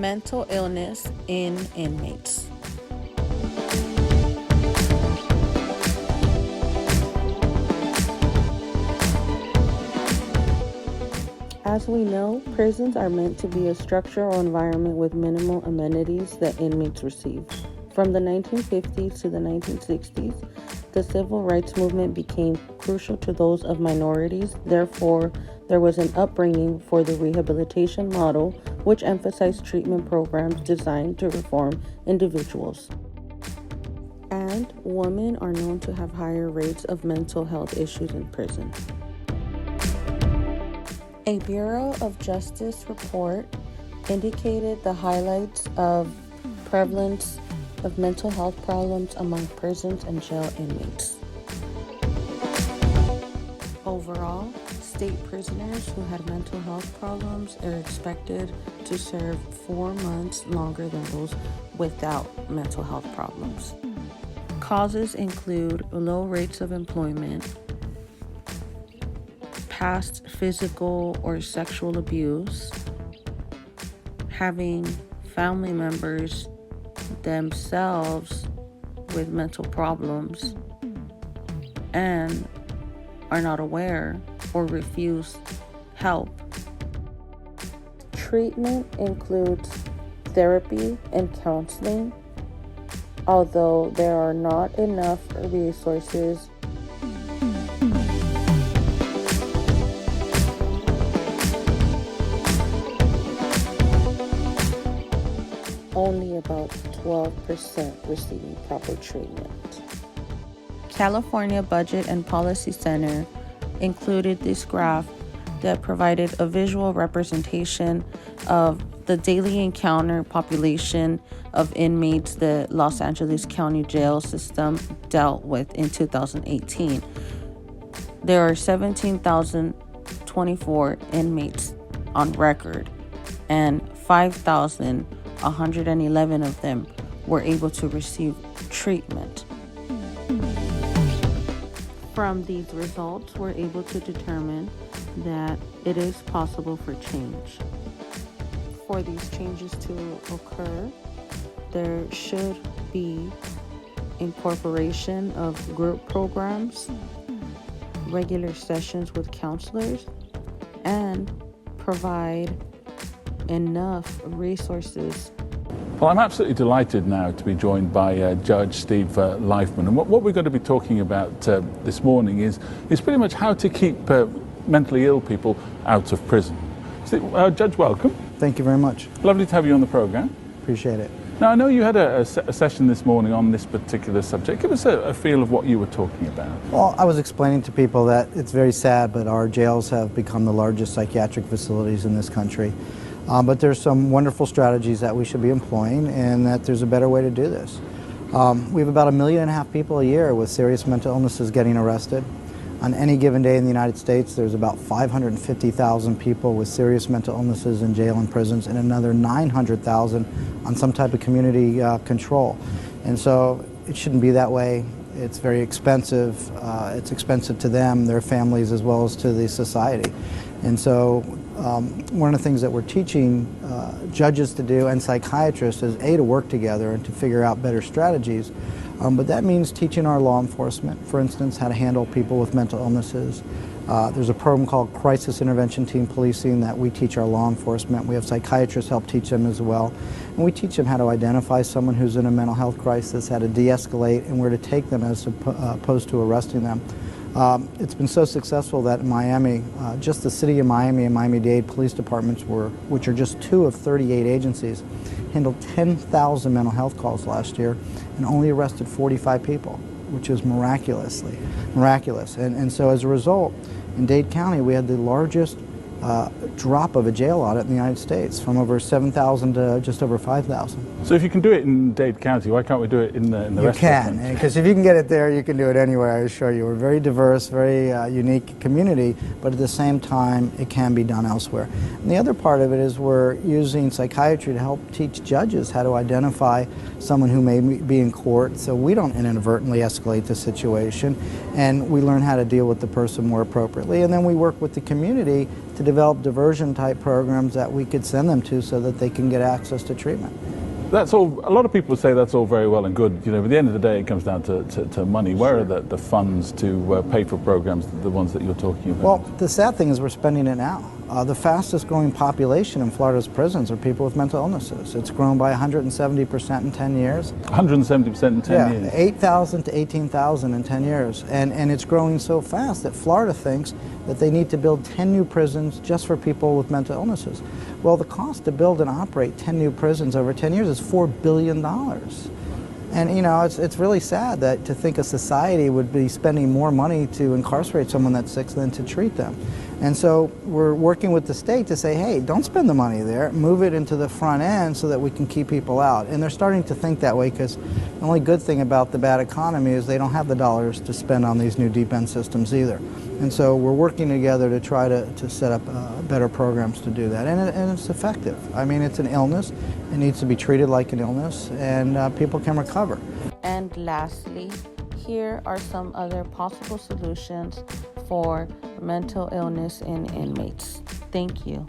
mental illness in inmates. As we know, prisons are meant to be a structure or environment with minimal amenities that inmates receive. From the 1950s to the 1960s, the civil rights movement became crucial to those of minorities. Therefore, there was an upbringing for the rehabilitation model, which emphasized treatment programs designed to reform individuals. And women are known to have higher rates of mental health issues in prison. A Bureau of Justice report indicated the highlights of prevalence of mental health problems among prisons and jail inmates. Overall, state prisoners who had mental health problems are expected to serve 4 months longer than those without mental health problems. Causes include low rates of employment, past physical or sexual abuse, having family members themselves with mental problems and are not aware or refuse help. Treatment includes therapy and counseling, although there are not enough resources. Only about 12% receiving proper treatment. California Budget and Policy Center included this graph that provided a visual representation of the daily encounter population of inmates the Los Angeles County Jail System dealt with in 2018. There are 17,024 inmates on record, and 5,111 of them were able to receive treatment. From these results, we're able to determine that it is possible for change. For these changes to occur, there should be incorporation of group programs, regular sessions with counselors, and provide enough resources. Well, I'm absolutely delighted now to be joined by Judge Steve Leifman. And what we're going to be talking about this morning is pretty much how to keep mentally ill people out of prison. So, Judge, welcome. Thank you very much. Lovely to have you on the program. Appreciate it. Now, I know you had a session this morning on this particular subject. Give us a feel of what you were talking about. Well, I was explaining to people that it's very sad, but our jails have become the largest psychiatric facilities in this country. But there's some wonderful strategies that we should be employing, and that there's a better way to do this. We have about 1.5 million people a year with serious mental illnesses getting arrested. On any given day in the United States, there's about 550,000 people with serious mental illnesses in jail and prisons, and another 900,000 on some type of community control. And so it shouldn't be that way. It's very expensive. It's expensive to them, their families, as well as to the society. And so one of the things that we're teaching judges to do and psychiatrists is to work together and to figure out better strategies. But that means teaching our law enforcement, for instance, how to handle people with mental illnesses. There's a program called Crisis Intervention Team Policing that we teach our law enforcement. We have psychiatrists help teach them as well. And we teach them how to identify someone who's in a mental health crisis, how to de-escalate, and where to take them as opposed to arresting them. It's been so successful that in Miami, just the city of Miami and Miami-Dade police departments, which are just 2 of 38 agencies, handled 10,000 mental health calls last year and only arrested 45 people, which is miraculous. And so as a result, in Dade County, we had the largest drop of a jail audit in the United States, from over 7,000 to just over 5,000. So if you can do it in Dade County, why can't we do it in the rest of the country? You can, because if you can get it there, you can do it anywhere, I assure you. We're a very diverse, very unique community, but at the same time, it can be done elsewhere. And the other part of it is we're using psychiatry to help teach judges how to identify someone who may be in court, so we don't inadvertently escalate the situation, and we learn how to deal with the person more appropriately. And then we work with the community to develop diversion type programs that we could send them to so that they can get access to treatment. That's all. A lot of people say that's all very well and good. You know, but at the end of the day, it comes down to money. Where are the funds to pay for programs, the ones that you're talking about? Well, the sad thing is we're spending it now. The fastest growing population in Florida's prisons are people with mental illnesses. It's grown by 170% in 10 years. 170% in 10 years? 8,000 to 18,000 in 10 years. And it's growing so fast that Florida thinks that they need to build 10 new prisons just for people with mental illnesses. Well, the cost to build and operate 10 new prisons over 10 years is $4 billion. And you know, it's really sad that to think a society would be spending more money to incarcerate someone that's sick than to treat them. And so we're working with the state to say, hey, don't spend the money there, move it into the front end so that we can keep people out. And they're starting to think that way because the only good thing about the bad economy is they don't have the dollars to spend on these new deep end systems either. And so we're working together to try to set up better programs to do that. And it's effective. I mean, it's an illness. It needs to be treated like an illness, and people can recover. And lastly, here are some other possible solutions for mental illness in inmates. Thank you.